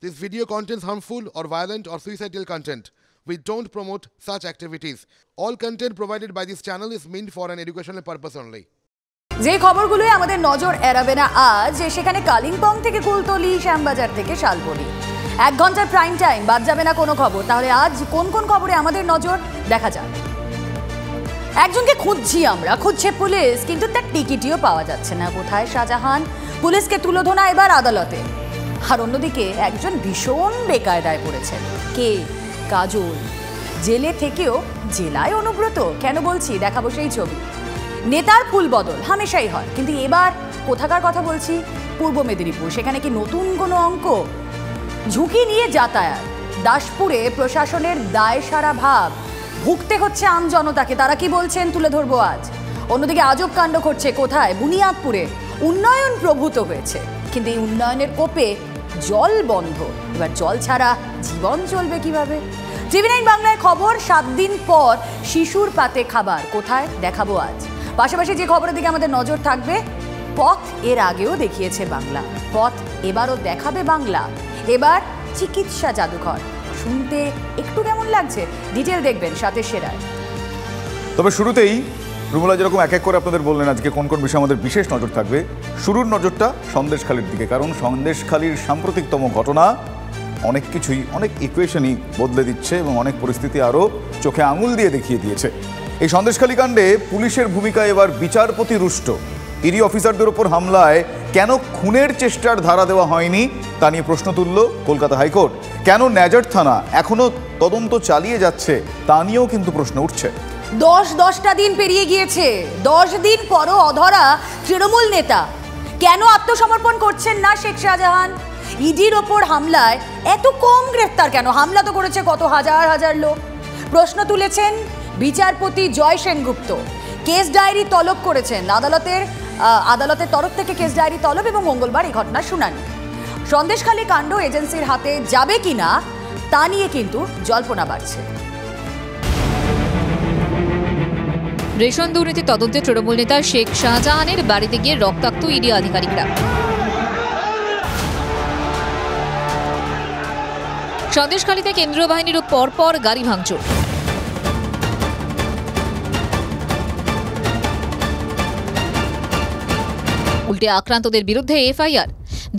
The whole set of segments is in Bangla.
This video contains harmful or violent or suicidal content. We don't promote such activities. All content provided by this channel is meant for an educational purpose only. যে খবরগুলোই আমাদের নজর এড়াবে না আজ, সেখানে কালিম্পং থেকে কুলতলি, শ্যামবাজার থেকে শালবনি। 1 ঘন্টার প্রাইম টাইম, বাদ যাবে না কোনো খবর। তাহলে আজ কোন কোন খবরে আমাদের নজর দেখা যাক। একজনকে খুঁজছি আমরা, খুঁজছে পুলিশ, কিন্তু তার টিকিটিও পাওয়া যাচ্ছে না। কোথায় শাহজাহান? পুলিশকে তুলোধনা এবার আদালতে। আর অন্যদিকে একজন ভীষণ বেকায়দায় পড়েছে। কে? কাজল। জেলে থেকেও জেলায় অনুব্রত। কেন বলছি? দেখাবো সেই ছবি। নেতার ফুল বদল হামেশাই হয়, কিন্তু এবার কোথাকার কথা বলছি? পূর্ব মেদিনীপুর। সেখানে কি নতুন কোনো অঙ্ক? ঝুঁকি নিয়ে যাতায়াত। দাসপুরে প্রশাসনের দায়সারা ভাব, ভুগতে হচ্ছে আম জনতাকে। তারা কি বলছেন তুলে ধরবো আজ। অন্যদিকে আজব কাণ্ড ঘটছে কোথায়? বুনিয়াদপুরে। উন্নয়ন প্রভূত হয়েছে, কিন্তু এই উন্নয়নের কোপে জল বন্ধ। এবার জল ছাড়া জীবন চলবে কিভাবে? টিভি9 বাংলায় খবর। 7 দিন পর শিশুর পাতে খাবার। কোথায়? দেখাবো আজ। পাশাপাশি যে খবরের দিকে আমাদের নজর থাকবে, পথ এর আগেও দেখিয়েছে বাংলা, পথ এবারও দেখাবে বাংলা। এবার চিকিৎসা জাদুঘর। শুনতে একটু কেমন লাগছে? ডিটেল দেখবেন সাথে সেরায়। তবে শুরুতেই রুমলা যেরকম এক এক করে আপনাদের বললেন আজকে কোন কোন বিষয়ে আমাদের বিশেষ নজর থাকবে, শুরুর নজরটা সন্দেশখালির দিকে। কারণ সন্দেশখালির সাম্প্রতিকতম ঘটনা অনেক কিছুই, অনেক ইকুয়েশনই বদলে দিচ্ছে এবং অনেক পরিস্থিতি আরও চোখে আঙুল দিয়ে দেখিয়ে দিয়েছে। এই সন্দেশখালি কাণ্ডে পুলিশের ভূমিকা এবার বিচারপতি রুষ্ট। ইডি অফিসারদের ওপর হামলায় কেন খুনের চেষ্টার ধারা দেওয়া হয়নি তা নিয়ে প্রশ্ন তুলল কলকাতা হাইকোর্ট। কেন ন্যাজার থানা এখনও তদন্ত চালিয়ে যাচ্ছে তা নিয়েও কিন্তু প্রশ্ন উঠছে। 10টা দিন পেরিয়ে গিয়েছে। 10 দিন পরও অধরা তৃণমূল নেতা। কেন আত্মসমর্পণ করছেন না শেখ শাহজাহান? ইডির ওপর হামলায় এত কম গ্রেফতার কেন? হামলা তো করেছে কত হাজার হাজার লোক। প্রশ্ন তুলেছেন বিচারপতি জয় সেনগুপ্ত। কেস ডায়েরি তলব করেছেন। আদালতের তরফ থেকে কেস ডায়েরি তলব এবং মঙ্গলবার এই ঘটনার শুনানি। সন্দেশখালি কাণ্ড এজেন্সির হাতে যাবে কিনা তা নিয়ে কিন্তু জল্পনা বাড়ছে। রেশন দুর্নীতি তদন্তে তৃণমূল নেতা শেখ শাহজাহানের বাড়িতে গিয়ে রক্তাক্ত ইডি আধিকারিকরা। সন্দেশখালিতে কেন্দ্রীয় বাহিনীর পরপর গাড়ি ভাঙচুর। উল্টে আক্রান্তদের বিরুদ্ধে এফআইআর।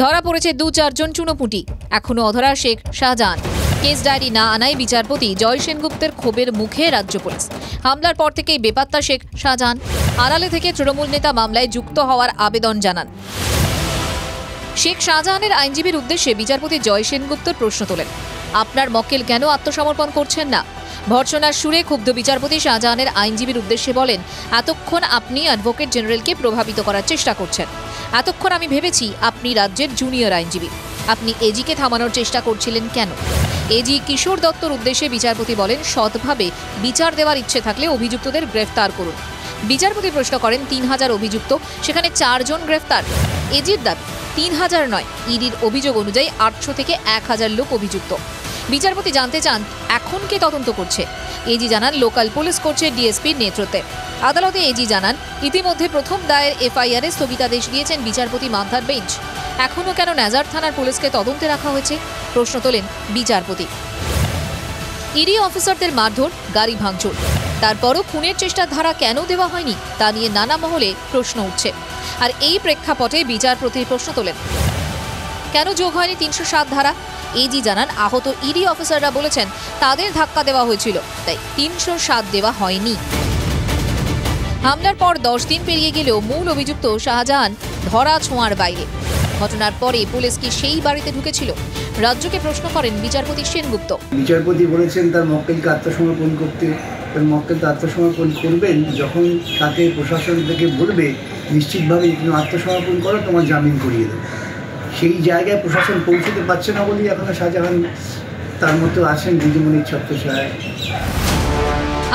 ধরা পড়েছে 2-4 জন চুনোপুঁটি। এখনো অধরা শেখ শাহজাহান। কেস ডায়েরি না আনায় বিচারপতি জয় সেনগুপ্তের ক্ষোভের মুখে রাজ্য পুলিশ। হামলার পর থেকেই বেপাত্তা শেখ শাহজাহান। আড়ালে থেকে তৃণমূল নেতা মামলায় যুক্ত হওয়ার আবেদন জানান। শেখ শাহজাহানের আইনজীবীর উদ্দেশ্যে বিচারপতি জয় সেনগুপ্তর প্রশ্ন তোলেন, আপনার মক্কেল কেন আত্মসমর্পণ করছেন না? ভর্ৎসনার সুরে ক্ষুব্ধ বিচারপতি শাহজাহানের আইনজীবীর উদ্দেশ্যে বলেন, এতক্ষণ আপনি অ্যাডভোকেট জেনারেলকে প্রভাবিত করার চেষ্টা করছেন। এতক্ষণ আমি ভেবেছি আপনি রাজ্যের জুনিয়র আইনজীবী। আপনি এজিকে থামানোর চেষ্টা করছিলেন কেন? এজি কিশোর দত্তর উদ্দেশ্যে বিচারপতি বলেন, সৎভাবে বিচার দেওয়ার ইচ্ছে থাকলে অভিযুক্তদের গ্রেফতার করুন। বিচারপতি প্রশ্ন করেন, 3000 অভিযুক্ত, সেখানে 4 জন গ্রেফতার। এজির দাবি 3000 নয়, ইডির অভিযোগ অনুযায়ী 800 থেকে 1000 লোক অভিযুক্ত। বিচারপতি জানতে চান এখন কে তদন্ত করছে। এজি জানান লোকাল পুলিশ করছে ডিএসপির নেতৃত্বে। আদালতে এজি জানান ইতিমধ্যে প্রথম দায়ের এফআইআরে স্থগিতাদেশ দিয়েছেন বিচারপতি মান্থার বেঞ্চ। এখনও কেন ন্যাজার থানার পুলিশকে তদন্তে রাখা হয়েছে প্রশ্ন তোলেন বিচারপতি। ইডি অফিসারদের মারধর, গাড়ি ভাঙচুর, তারপরও খুনের চেষ্টার ধারা কেন দেওয়া হয়নি তা নিয়ে নানা মহলে প্রশ্ন উঠছে। আর এই প্রেক্ষাপটে বিচারপতি প্রশ্ন তোলেন কেন যোগ হয়নি 307 ধারা। এজি জানান আহত ইডি অফিসাররা বলেছেন তাদের ধাক্কা দেওয়া হয়েছিল, তাই 307 দেওয়া হয়নি। হামলার পর 10 দিন পেরিয়ে গেলেও মূল অভিযুক্ত শাহজাহান ধরা ছোঁয়ার বাইরে। ঘটনার পরে পুলিশ কি সেই বাড়িতে ঢুকেছিল? রাজ্যকে প্রশ্ন করেন বিচারপতি সেনগুপ্ত। বিচারপতি বলেছেন তার মক্কেলকে আত্মসমর্পণ করতে। তার মক্কেল আত্মসমর্পণ করবেন যখন তাকে প্রশাসন থেকে বলবে নিশ্চিতভাবে তুমি আত্মসমর্পণ করো, তোমার জামিন করিয়ে দেবে। সেই জায়গায় প্রশাসন পৌঁছতে পারছে না বলেই এখনো শাহজাহান তার মতো আছেন দিদিমণির ছত্রছায়ায়।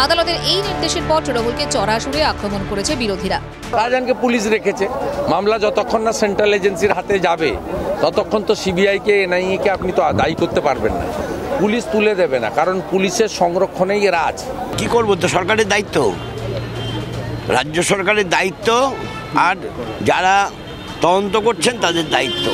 আদালতের এই নির্দেশের পর তৃণমূলকে চড়া সুরে আক্রমণ করেছে বিরোধীরা। শাহজাহানকে পুলিশ রেখেছে। মামলা যতক্ষণ না সেন্ট্রাল এজেন্সির হাতে যাবে ততক্ষণ তো সিবিআইকে, এনআইএকে আপনি তো দায়ী করতে পারবেন না। পুলিশ তুলে দেবে না, কারণ পুলিশের সংরক্ষণেই এরা আছে। কি করবো, তো সরকারের দায়িত্ব, রাজ্য সরকারের দায়িত্ব, আর যারা তদন্ত করছেন তাদের দায়িত্ব।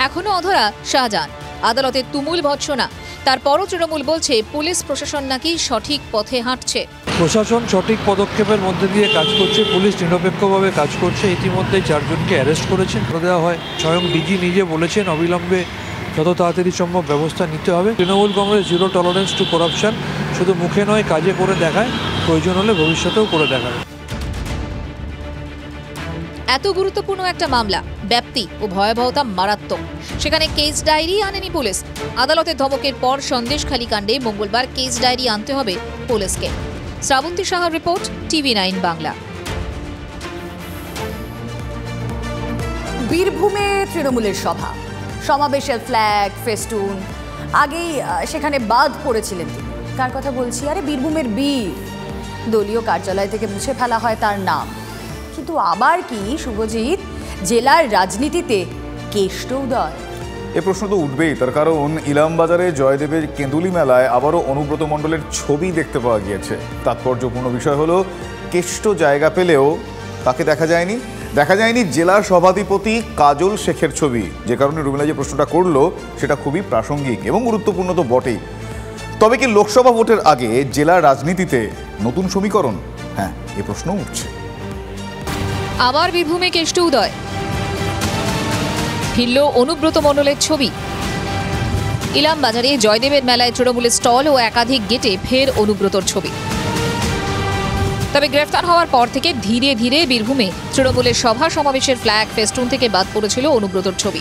এখনো অধরা শাহজাহান। আদালতে তুমুল ভৎসনা। তারপরও তৃণমূল বলছে পুলিশ প্রশাসন নাকি সঠিক পথে হাঁটছে। প্রশাসন সঠিক পদক্ষেপের মধ্যে দিয়ে কাজ করছে, পুলিশ নিরপেক্ষভাবে কাজ করছে। ইতিমধ্যে 4 জনকে অ্যারেস্ট করেছেন, করে দেওয়া হয়। স্বয়ং ডিজি নিজে বলেছেন অবিলম্বে যত তাড়াতাড়ি সম্ভব ব্যবস্থা নিতে হবে। Trinamool Congress zero tolerance two corruption শুধু মুখে নয় কাজে করে দেখায়, প্রয়োজন হলে ভবিষ্যতেও করে দেখায়। এত গুরুত্বপূর্ণ একটা মামলা, ব্যাপ্তি ও ভয়াবহতা মারাত্মক, সেখানে কেস ডায়েরি আনেনি পুলিশ। আদালতের ধমকের পর সন্দেশখালী কাণ্ডে মঙ্গলবার কেস ডায়েরি আনতে হবে পুলিশকে। শ্রাবন্তী সাহার রিপোর্ট, TV9 বাংলা। বীরভূমে তৃণমূলের সভা, সমাবেশের ফ্ল্যাগ ফেস্টুন আগেই সেখানে বাদ পড়েছিলেন তিনি। কার কথা বলছি? আরে বীরভূমের বীর। দলীয় কার্যালয় থেকে মুছে ফেলা হয় তার নাম। কিন্তু আবার কি শুভজিৎ, জেলার রাজনীতিতে কেষ্ট উদয়? এ প্রশ্ন তো উঠবেই, তার কারণ ইলামবাজারে জয়দেবের কেঁদুলি মেলায় আবারও অনুব্রত মণ্ডলের ছবি দেখতে পাওয়া গিয়েছে। তাৎপর্যপূর্ণ বিষয় হলো কেষ্ট জায়গা পেলেও তাকে দেখা যায়নি জেলার সভাধিপতি কাজল শেখের ছবি। যে কারণে রুমিলা যে প্রশ্নটা করলো সেটা খুবই প্রাসঙ্গিক এবং গুরুত্বপূর্ণ তো বটেই। তবে কি লোকসভা ভোটের আগে জেলার রাজনীতিতে নতুন সমীকরণ? হ্যাঁ, এ প্রশ্ন উঠছে। আবার বীরভূমে কেষ্ট উদয়, ফিরল অনুব্রত মণ্ডলের ছবি। ইলামবাজারে জয়দেবের মেলায় তৃণমূলের স্টল ও একাধিক গেটে ফের অনুব্রতর ছবি। তবে গ্রেফতার হওয়ার পর থেকে ধীরে ধীরে বীরভূমে তৃণমূলের সভা সমাবেশের ফ্ল্যাগ ফেস্টুন থেকে বাদ পড়েছিল অনুব্রতর ছবি।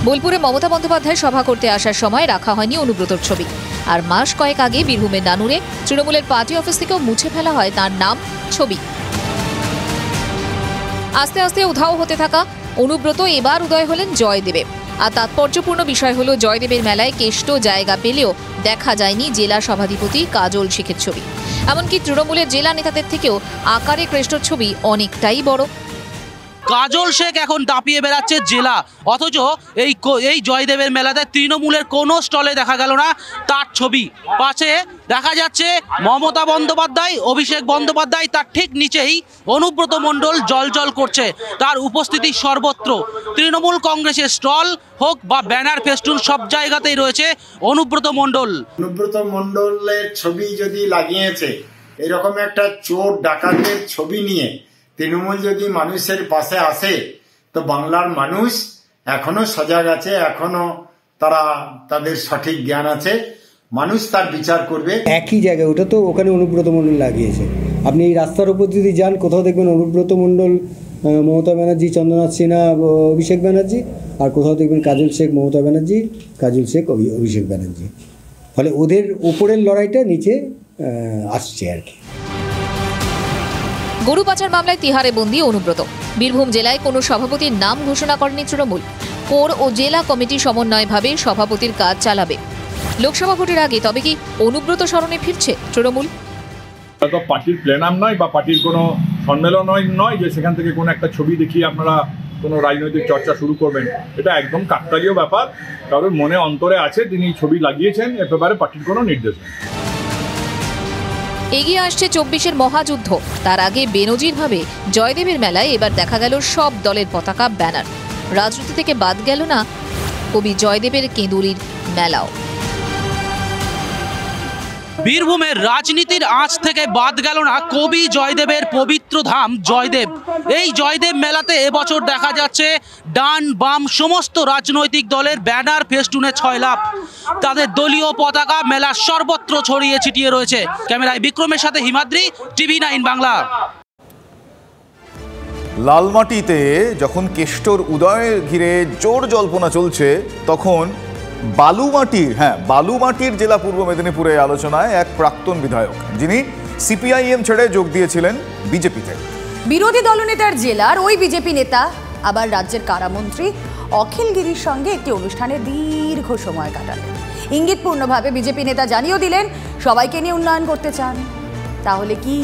বোলপুরে মমতা বন্দ্যোপাধ্যায় সভা করতে আসার সময় রাখা হয়নি অনুব্রতর ছবি। আর মাস কয়েক আগে বীরভূমের নানুরে তৃণমূলের পার্টি অফিস থেকেও মুছে ফেলা হয় তার নাম, ছবি। আস্তে আস্তে উধাও হতে থাকা অনুব্রত এবার উদয় হলেন জয়দেবে। আর তাৎপর্যপূর্ণ বিষয় হলো জয়দেবের মেলায় কেষ্ট জায়গা পেলেও দেখা যায়নি জেলা সভাধিপতি কাজল শেখের ছবি। এমনকি তৃণমূলের জেলা নেতাদের থেকেও আকারে কেষ্টর ছবি অনেকটাই বড়। কাজল শেখ এখন দাপিয়ে বেড়াচ্ছে জেলা, অথচ এই জয়দেবের মেলাতে তৃণমূলের কোনো স্টলে দেখা গেল না তার ছবি। পাশে দেখা যাচ্ছে মমতা বন্দ্যোপাধ্যায়, অভিষেক বন্দ্যোপাধ্যায়, তার ঠিক নিচেই অনুব্রত মণ্ডল জল করছে। তার উপস্থিতি সর্বত্র। তৃণমূল কংগ্রেসের স্টল হোক বা ব্যানার ফেস্টুন সব জায়গাতেই রয়েছে অনুব্রত মণ্ডল। অনুব্রত মণ্ডলের ছবি যদি লাগিয়েছে, এরকম একটা চোর ডাকাতের ছবি নিয়ে তৃণমূল যদি মানুষের পাশে আসে, তো বাংলার মানুষ এখনো সজাগ আছে, এখনো তাদের সঠিক জ্ঞান আছে, মানুষ তার বিচার করবে। একই জায়গায়, ওটা তো ওখানে অনুব্রত মণ্ডল লাগিয়েছে। আপনি এই রাস্তার উপর যদি যান, কোথাও দেখবেন অনুব্রত মণ্ডল, মমতা ব্যানার্জি, চন্দ্রনাথ সিনহা, অভিষেক ব্যানার্জি, আর কোথাও দেখবেন কাজল শেখ, মমতা ব্যানার্জি, কাজল শেখ, অভিষেক ব্যানার্জি। ফলে ওদের উপরের লড়াইটা নিচে আসছে আর কি। গরু পাচার মামলায় তিহারে বন্দী অনুব্রত। বীরভূম জেলায় কোনো সভাপতির নাম ঘোষণা করেনি তৃণমূল। কোর ও জেলা কমিটি সমন্বয়ভাবে সভাপতির কাজ চালাবে লোকসভা ভোটের আগে। তবে কি অনুব্রত স্মরণে ফিরছে তৃণমূল? পার্টির প্লেনাম নয় বা পার্টির কোনো সম্মেলন নয় যে সেখান থেকে কোনো একটা ছবি দেখিয়ে আপনারা কোনো রাজনৈতিক চর্চা শুরু করবেন। এটা একদম কাকতালীয় ব্যাপার। কারোর মনে অন্তরে আছে, তিনি ছবি লাগিয়েছেন, এ ব্যাপারে পার্টির কোনো নির্দেশ নেই। এগিয়ে আসছে 24-এর মহাযুদ্ধ। তার আগে বেনজিরভাবে জয়দেবের মেলায় এবার দেখা গেল সব দলের পতাকা, ব্যানার। রাজনীতি থেকে বাদ গেল না কবি জয়দেবের কেঁদুলির মেলাও। বীরভূমের রাজনীতির আঁচ থেকে বাদ গেল না কবি জয়দেবের পবিত্র ধাম জয়দেব। এই জয়দেব মেলাতে এবছর দেখা যাচ্ছে ডান বাম সমস্ত রাজনৈতিক দলের ব্যানার ফেস্টুনে ছয়লাভ। তাদের দলীয় পতাকা মেলার সর্বত্র ছড়িয়ে ছিটিয়ে রয়েছে। ক্যামেরায় বিক্রমের সাথে হিমাদ্রি, TV9 বাংলা। লালমাটিতে যখন কেষ্টর উদয় ঘিরে জোর জল্পনা চলছে, তখন বালুমাটির জেলা পূর্ব মেদিনীপুরে আলোচনায় এক প্রাক্তন বিধায়ক, যিনি সিপিআইএম ছেড়ে যোগ দিয়েছিলেন বিজেপিতে। বিরোধী দলনেতার জেলার ওই বিজেপি নেতা আবার রাজ্যের কারামন্ত্রী অখিল গিরির সঙ্গে একটি অনুষ্ঠানে দীর্ঘ সময় কাটালেন। ইঙ্গিতপূর্ণভাবে বিজেপি নেতা জানিয়ে দিলেন সবাইকে নিয়ে উন্নয়ন করতে চান। তাহলে কি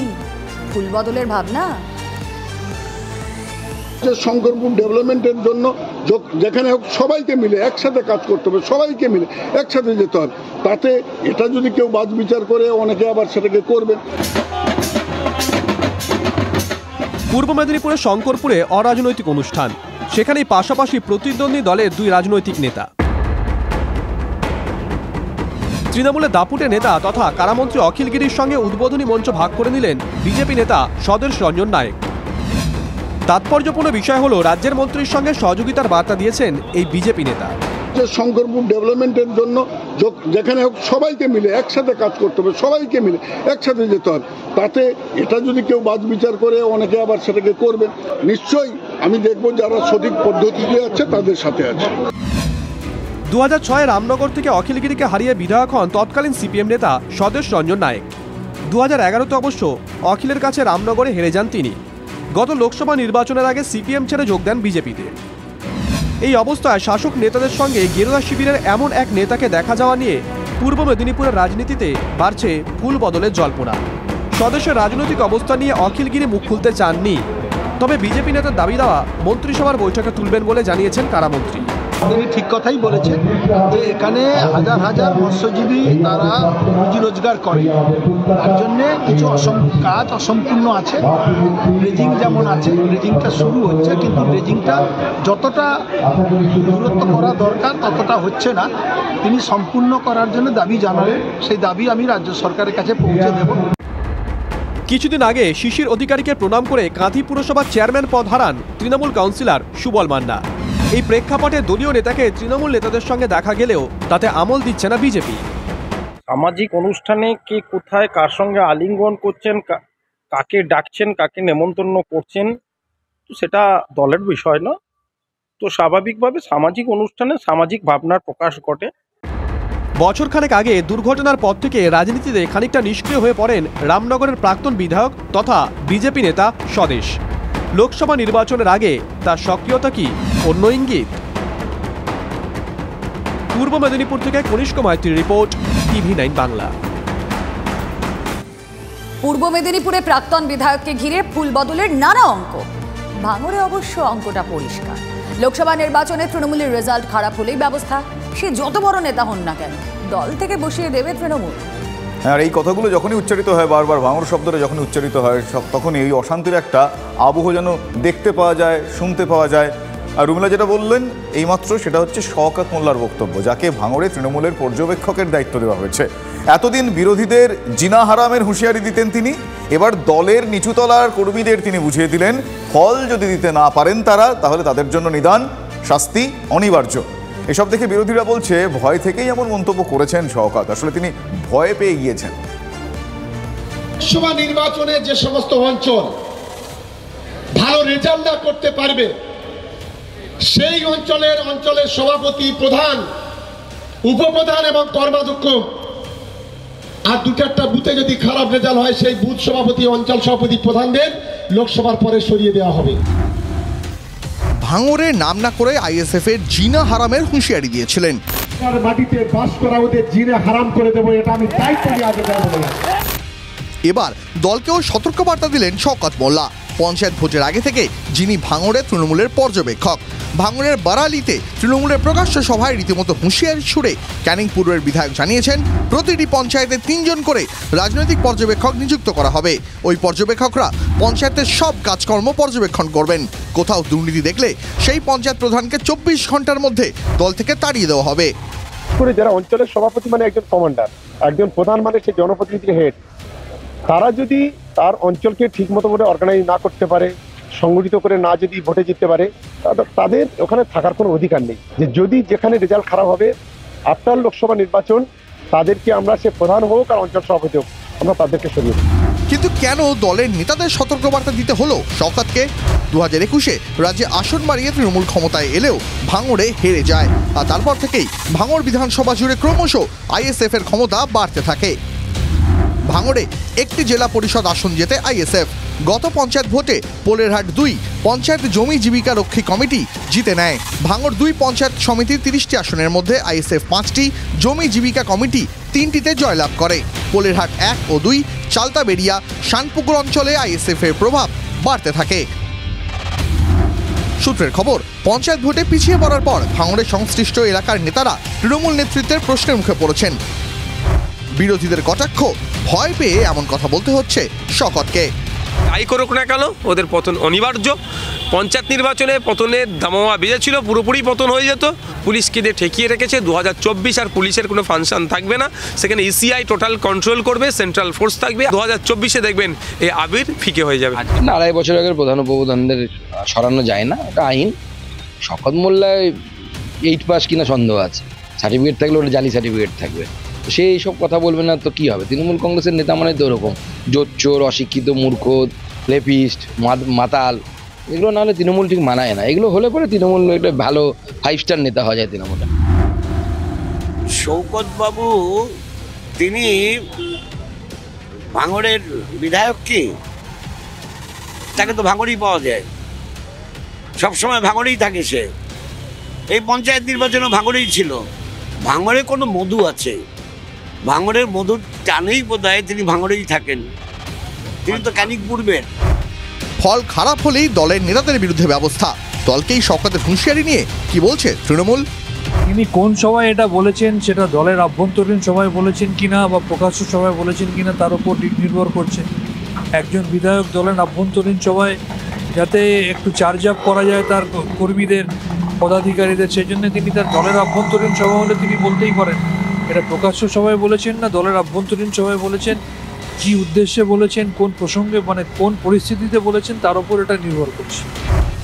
ফুল বদলের ভাবনা? শঙ্করপুর ডেভেলপমেন্টের জন্য যেখানে হোক সবাইকে মিলে একসাথে কাজ করতে হবে, সবাইকে মিলে একসাথে যেতে হবে। তাতে এটা যদি কেউ বাদ বিচার করে, অনেকে আবার সেটাকে করবে। পূর্ব মেদিনীপুরের শঙ্করপুরে অরাজনৈতিক অনুষ্ঠান, সেখানেই পাশাপাশি প্রতিদ্বন্দ্বী দলের দুই রাজনৈতিক নেতা। তৃণমূলের দাপুটে নেতা তথা কারামন্ত্রী অখিল গিরির সঙ্গে উদ্বোধনী মঞ্চ ভাগ করে নিলেন বিজেপি নেতা স্বদেশ রঞ্জন নায়েক। তাৎপর্যপূর্ণ বিষয় হলো রাজ্যের মন্ত্রীর সঙ্গে সহযোগিতার বার্তা দিয়েছেন এই বিজেপি নেতা। শঙ্করপুর ডেভেলপমেন্টের জন্য যেখানে হোক সবাইকে মিলে একসাথে কাজ করতে হবে, সবাইকে মিলে একসাথে যেতে হবে। তাতে এটা যদি কেউ বাদ বিচার করে অনেকে আবার সেটাকে করবে, নিশ্চয়ই আমি দেখব যারা সঠিক পদ্ধতিতে আছে তাদের সাথে আছে। 2006 রামনগর থেকে অখিল গিরিকে হারিয়ে বিধায়ক হন তৎকালীন সিপিএম নেতা স্বদেশ রঞ্জন নায়েক। 2011-তে অবশ্য অখিলের কাছে রামনগরে হেরে যান তিনি। গত লোকসভা নির্বাচনের আগে সিপিএম ছেড়ে যোগ দেন বিজেপিতে। এই অবস্থায় শাসক নেতাদের সঙ্গে গেরুয়া শিবিরের এমন এক নেতাকে দেখা যাওয়া নিয়ে পূর্ব মেদিনীপুরের রাজনীতিতে বাড়ছে ফুল বদলের জল্পনা। স্বদেশের রাজনৈতিক অবস্থা নিয়ে অখিল গিরি মুখ খুলতে চাননি, তবে বিজেপি নেতার দাবি দেওয়া মন্ত্রিসভার বৈঠকে তুলবেন বলে জানিয়েছেন কারামন্ত্রী। তিনি ঠিক কথাই বলেছেন যে এখানে হাজার হাজার মৎস্যজীবী তারা রুজি রোজগার করে, তার জন্য কিছু কাজ অসম্পূর্ণ আছে। ড্রেজিং যেমন আছে, ড্রেজিংটা শুরু হচ্ছে, কিন্তু ড্রেজিংটা যতটা দূরত্ব করা দরকার ততটা হচ্ছে না। তিনি সম্পূর্ণ করার জন্য দাবি জানালেন, সেই দাবি আমি রাজ্য সরকারের কাছে পৌঁছে দেব। কিছুদিন আগে শিশির অধিকারীকে প্রণাম করে কাঁথি পুরসভার চেয়ারম্যান পদ হারান তৃণমূল কাউন্সিলর সুবল মান্না। এই প্রেক্ষাপটে দলীয় নেতাকে তৃণমূল নেতাদের সঙ্গে দেখা গেলেও তাতে আমল দিচ্ছে না বিজেপি। সামাজিক অনুষ্ঠানে কে কোথায় কার সঙ্গে আলিঙ্গন করছেন, কাকে ডাকছেন, কাকে নেমন্তন্ন করছেন, তো সেটা দলের বিষয় না। তো স্বাভাবিকভাবে সামাজিক অনুষ্ঠানে সামাজিক ভাবনার প্রকাশ ঘটে। বছরখানেক আগে দুর্ঘটনার পর থেকে রাজনীতিতে খানিকটা নিষ্ক্রিয় হয়ে পড়েন রামনগরের প্রাক্তন বিধায়ক তথা বিজেপি নেতা স্বদেশ। লোকসভা নির্বাচনের আগে তার সক্রিয়তা কি অন্য ইঙ্গিত? পূর্ব মেদিনীপুর থেকে কনিষ্ক মাইতির রিপোর্ট, TV9 বাংলা। পূর্ব মেদিনীপুরে প্রাক্তন বিধায়ককে ঘিরে ফুল বদলের নানা অঙ্ক। ভাঙড়ে অবশ্য অঙ্কটা পরিষ্কার। লোকসভা নির্বাচনে তৃণমূলের রেজাল্ট খারাপ হলেই ব্যবস্থা, সে যত বড় নেতা হন না কেন দল থেকে বসিয়ে দেবে তৃণমূল। আর এই কথাগুলো যখনই উচ্চারিত হয়, বারবার ভাঙড় শব্দটা যখনই উচ্চারিত হয়, তখনই এই অশান্তির একটা আবহ যেন দেখতে পাওয়া যায়, শুনতে পাওয়া যায়। আর রুমিলা যেটা বললেন এইমাত্র, সেটা হচ্ছে শওকত মোল্লার বক্তব্য, যাকে ভাঙড়ে তৃণমূলের পর্যবেক্ষকের দায়িত্ব দেওয়া হয়েছে। এতদিন বিরোধীদের জিনা হারামের হুঁশিয়ারি দিতেন তিনি, এবার দলের নিচুতলার কর্মীদের তিনি বুঝিয়ে দিলেন ফল যদি দিতে না পারেন তারা, তাহলে তাদের জন্য নিদান, শাস্তি অনিবার্য। এসব দেখে বিরোধীরা বলছে ভয় থেকেই এমন মন্তব্য করেছেন শওকত, আসলে তিনি ভয় পেয়ে গিয়েছেন। লোকসভা নির্বাচনে যে সমস্ত অঞ্চল ভালো রেজাল্ট না করতে পারবে, সেই অঞ্চলের সভাপতি, প্রধান, উপপ্রধান এবং কর্মাধ্যক্ষ, আর দু চারটা বুথে যদি খারাপ রেজাল্ট হয়, সেই বুথ সভাপতি, অঞ্চল সভাপতি, প্রধানদের লোকসভার পরে সরিয়ে দেওয়া হবে। ভাঙড়ে নাম না করে আইএসএফ এর জিনা হারামের হুঁশিয়ারি দিয়েছিলেন। মাটিতে বাস করা ওদের জিনা হারাম করে দেবো, এটা আমি দায়িত্ব নিয়ে আগে বলবো। এবার দলকেও সতর্কবার্তা দিলেন শওকত মোল্লা। পঞ্চায়েত ভোটের আগে থেকে যিনি ভাঙড়ে তৃণমূলের পর্যবেক্ষক, ভাঙড়ের বারালিতে তৃণমূলের প্রকাশ্য সভায় রীতিমতো হুঁশিয়ারি ছুড়ে ক্যানিং পূর্বের বিধায়ক জানিয়েছেন প্রতিটি পঞ্চায়েতে 3 জন করে রাজনৈতিক পর্যবেক্ষক নিযুক্ত করা হবে। ওই পর্যবেক্ষকরা পঞ্চায়েতের সব কাজকর্ম পর্যবেক্ষণ করবেন। কোথাও দুর্নীতি দেখলে সেই পঞ্চায়েত প্রধানকে 24 ঘন্টার মধ্যে দল থেকে তাড়িয়ে দেওয়া হবে। যারা অঞ্চলের সভাপতি মানে একজন কমান্ডার, একজন প্রধান মানে সে জনপ্রতিনিধির হেড, তারা যদি তার অঞ্চলকে ঠিক মতো করে অর্গানাইজ না করতে পারে, সংগঠিত করে না যদি ভোটে জিততে পারে, তাদের ওখানে থাকার কোনো অধিকার নেই। যে যদি যেখানে রেজাল্ট খারাপ হবে, আফটার লোকসভা নির্বাচন তাদেরকে আমরা, সে প্রধান হোক আর অঞ্চল সভাপতি হোক, আমরা তাদেরকে সরিয়ে দেব। কিন্তু কেন দলের নেতাদের সতর্কবার্তা দিতে হলো শওকতকে? 2021-এ রাজ্যে আসন বাড়িয়ে তৃণমূল ক্ষমতায় এলেও ভাঙড়ে হেরে যায়, আর তারপর থেকেই ভাঙড় বিধানসভা জুড়ে ক্রমশ আইএসএফ এর ক্ষমতা বাড়তে থাকে। ভাঙড়ে একটি জেলা পরিষদ আসন জেতে আইএসএফ। গত পঞ্চায়েত ভোটে পোলেরহাট 2 পঞ্চায়েত জমি জীবিকা রক্ষী কমিটি জিতে নেয়। ভাঙড় 2 পঞ্চায়েত সমিতির 30টি আসনের মধ্যে আইএসএফ 5টি, জমি জীবিকা কমিটি 3টিতে জয়লাভ করে। পোলেরহাট 1 ও 2, চালতাবেড়িয়া, শানপুকুর অঞ্চলে আইএসএফ এর প্রভাব বাড়তে থাকে। সূত্রের খবর, পঞ্চায়েত ভোটে পিছিয়ে পড়ার পর ভাঙড়ের সংশ্লিষ্ট এলাকার নেতারা তৃণমূল নেতৃত্বের প্রশ্নের মুখে পড়েছেন। বিরোধীদের কটাক্ষ, ভয় পেয়ে এমন কথা বলতে হচ্ছে শওকতকে। তাই করুক না কেন, ওদের পতন অনিবার্য। পঞ্চায়েত নির্বাচনে পতনের দামামা বেজেছিল, পুরোপুরি পতন হয়ে যেত। পুলিশকে দিয়ে ঠেকিয়ে রেখেছে। 2024 আর পুলিশের কোনো ফাংশন থাকবে না, সেখানে ইসিআই টোটাল কন্ট্রোল করবে, সেন্ট্রাল ফোর্স থাকবে। 2024-এ দেখবেন এই আবির ফিকে হয়ে যাবে। না, 2.5 বছর আগের প্রধান উপপ্রধানদের সরানো যায় না, এটা আইন। শপথ মোল্লায় 8 পাস কিনা সন্দেহ আছে, সার্টিফিকেট থাকলে ওটা জালি সার্টিফিকেট থাকবে। তো সে এইসব কথা বলবে না তো কি হবে? তৃণমূল কংগ্রেসের নেতা মানে তো ওরকম জোচ্চোর, অশিক্ষিত, মূর্খ, লেপিস্ট, মাতাল, এগুলো নাহলে তৃণমূল ঠিক মানায় না। এগুলো হলে পরে তৃণমূল একটা ভালো 5 স্টার নেতা হয়ে যায় তৃণমূলে। শওকত বাবু তিনি ভাঙড়ের বিধায়ক কি? তাকে তো ভাঙড়েই পাওয়া যায়, সবসময় ভাঙড়েই থাকে সে। এই পঞ্চায়েত নির্বাচনে ভাঙড়েই ছিল। ভাঙড়ে কোনো মধু আছে, ভাঙড়ের মধুর টানেই বোধহয় তিনি ভাঙড়েই থাকেন। তিনি তো ক্যানিক পূর্বের। ফল খারাপ হলেই দলের নেতাদের বিরুদ্ধে ব্যবস্থা, দলকেই শওকতের হুঁশিয়ারি নিয়ে কি বলছে তৃণমূল? তিনি কোন সভায় এটা বলেছেন, সেটা দলের আভ্যন্তরীণ সভায় বলেছেন কিনা বা প্রকাশ্য সভায় বলেছেন কিনা তার উপর নির্ভর করছে। একজন বিধায়ক দলের আভ্যন্তরীণ সভায় যাতে একটু চার্জ আপ করা যায় তার কর্মীদের, পদাধিকারীদের, সেই জন্য তিনি তার দলের আভ্যন্তরীণ সভা হলে তিনি বলতেই পারেন। এটা প্রকাশ্য সভায় বলেছেন না দলের আভ্যন্তরীণ সভায় বলেছেন, কী উদ্দেশ্যে বলেছেন, কোন প্রসঙ্গে, মানে কোন পরিস্থিতিতে বলেছেন, তার উপর এটা নির্ভর করছে।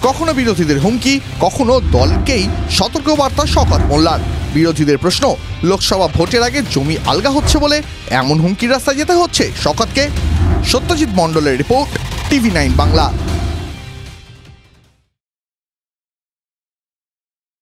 কখনো বিরোধীদের হুমকি, কখনো দলকেই সতর্কবার্তা শওকত মোল্লার। বিরোধীদের প্রশ্ন, লোকসভা ভোটের আগে জমি আলগা হচ্ছে বলে এমন হুমকির রাস্তায় যেতে হচ্ছে শওকতকে। সত্যজিৎ মণ্ডলের রিপোর্ট, TV9 বাংলা।